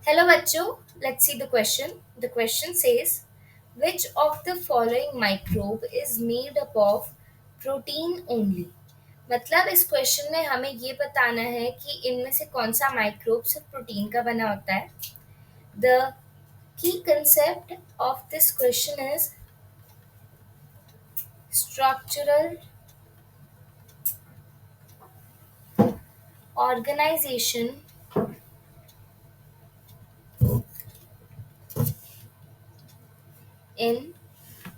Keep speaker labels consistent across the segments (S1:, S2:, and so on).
S1: Hello बच्चों, let's see the question. The question says, which of the following microbe is made up of protein only? मतलब इस question में हमें ये बताना है कि इनमें से कौन सा माइक्रोब सिर्फ प्रोटीन का बना होता है. The key concept of this question is structural organization in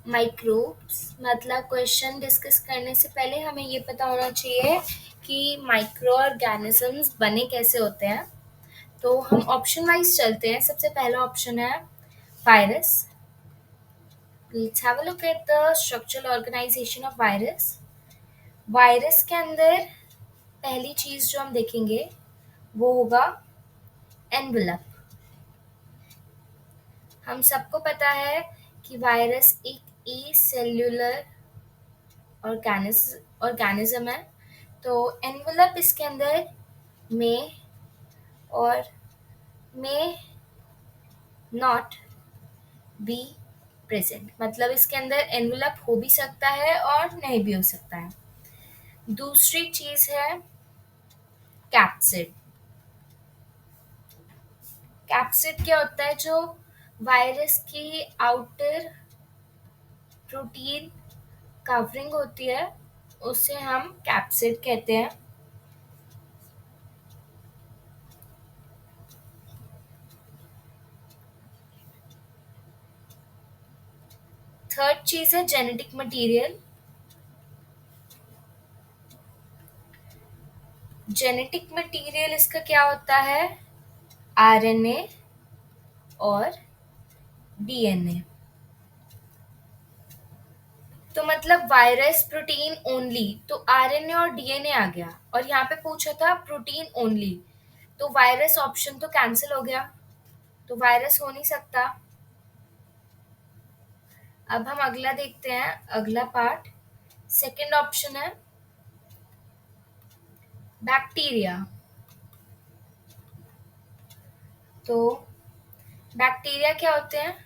S1: microbes. मतलब क्वेश्चन डिस्कस करने से पहले हमें ये पता होना चाहिए कि माइक्रो ऑर्गेनिजम्स बने कैसे होते हैं. तो हम ऑप्शन वाइज चलते हैं. सबसे पहला ऑप्शन है virus. Let's have a look at the structural organisation of virus. Virus के अंदर पहली चीज जो हम देखेंगे वो होगा एनवेलप. हम सबको पता है कि वायरस एक ई सेल्यूलर ऑर्गेनिज्म है. तो एनवेलप इसके अंदर में और मे नॉट बी प्रेजेंट. मतलब इसके अंदर एनवेलप हो भी सकता है और नहीं भी हो सकता है. दूसरी चीज है कैप्सिड. कैप्सिड क्या होता है? जो वायरस की आउटर प्रोटीन कवरिंग होती है उसे हम कैप्सिड कहते हैं. थर्ड चीज है जेनेटिक मटेरियल. जेनेटिक मटेरियल इसका क्या होता है? आरएनए और डीएनए. तो मतलब वायरस प्रोटीन ओनली, तो आरएनए और डीएनए आ गया. और यहाँ पे पूछा था प्रोटीन ओनली, तो वायरस ऑप्शन तो कैंसिल हो गया. तो वायरस हो नहीं सकता. अब हम अगला देखते हैं. अगला पार्ट सेकंड ऑप्शन है बैक्टीरिया. तो बैक्टीरिया क्या होते हैं?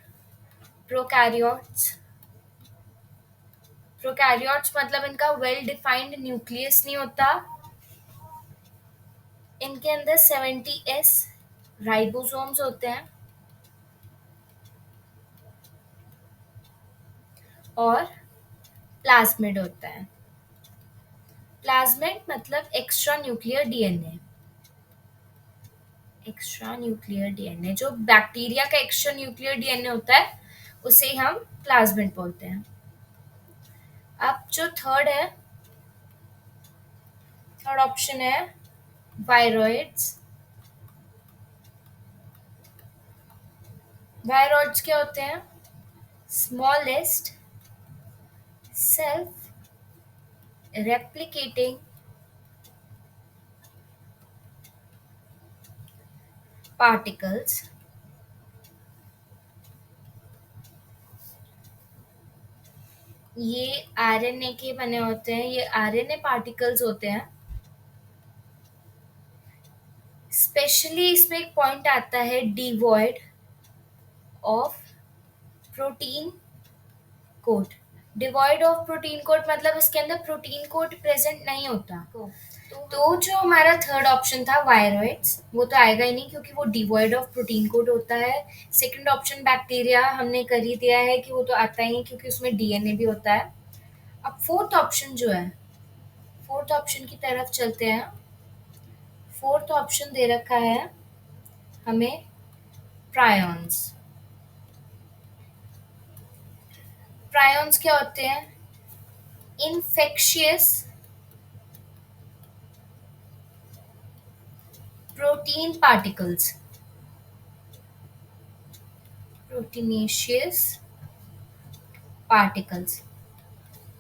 S1: प्रोकैरियोट्स. प्रोकैरियोट्स मतलब इनका वेल डिफाइंड न्यूक्लियस नहीं होता. इनके अंदर 70s राइबोसोम्स होते हैं और प्लाज्मिड होता है. प्लाज्मिड मतलब extra nuclear DNA. Extra nuclear DNA, जो बैक्टीरिया का एक्स्ट्रा न्यूक्लियर डीएनए होता है उसे हम प्लाज्मिड बोलते हैं. अब जो थर्ड है, थर्ड ऑप्शन है वायरॉइड्स. वायरॉइड्स क्या होते हैं? Smallest self replicating particles. ये आरएनए के बने होते हैं. ये आरएनए पार्टिकल्स होते हैं. स्पेशली इसमें एक पॉइंट आता है devoid of protein code. Devoid of protein code मतलब इसके अंदर प्रोटीन कोड प्रेजेंट नहीं होता. तो जो हमारा थर्ड ऑप्शन था वायरॉइड्स, वो तो आएगा ही नहीं क्योंकि वो डिवॉइड ऑफ प्रोटीन कोड होता है. सेकंड ऑप्शन बैक्टीरिया हमने कर ही दिया है कि वो तो आता ही नहीं क्योंकि उसमें डीएनए भी होता है. अब फोर्थ ऑप्शन जो है, फोर्थ ऑप्शन की तरफ चलते हैं. फोर्थ ऑप्शन दे रखा है हमें प्रायॉन्स. प्रायॉन्स क्या होते हैं? इनफेक्शियस प्रोटीन पार्टिकल्स. Proteinaceous particles.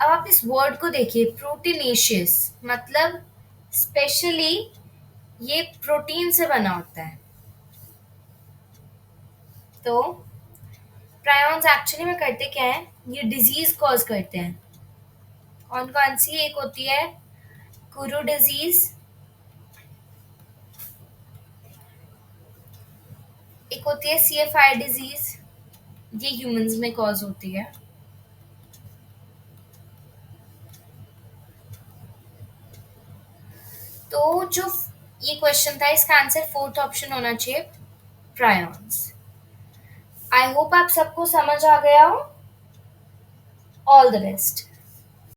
S1: अब आप इस वर्ड को देखिए, प्रोटीनेशियस मतलब स्पेशली ये प्रोटीन से बना होता है. तो प्रायॉन्स एक्चुअली में करते क्या है? ये डिजीज कॉज करते हैं. कौन कौन सी? एक होती है कुरू डिजीज, एक होती है CFI डिजीज, ये ह्यूमंस में कॉज होती है। तो जो ये क्वेश्चन था इसका आंसर फोर्थ ऑप्शन होना चाहिए, प्रायॉन्स। आई होप आप सबको समझ आ गया हो। All the best.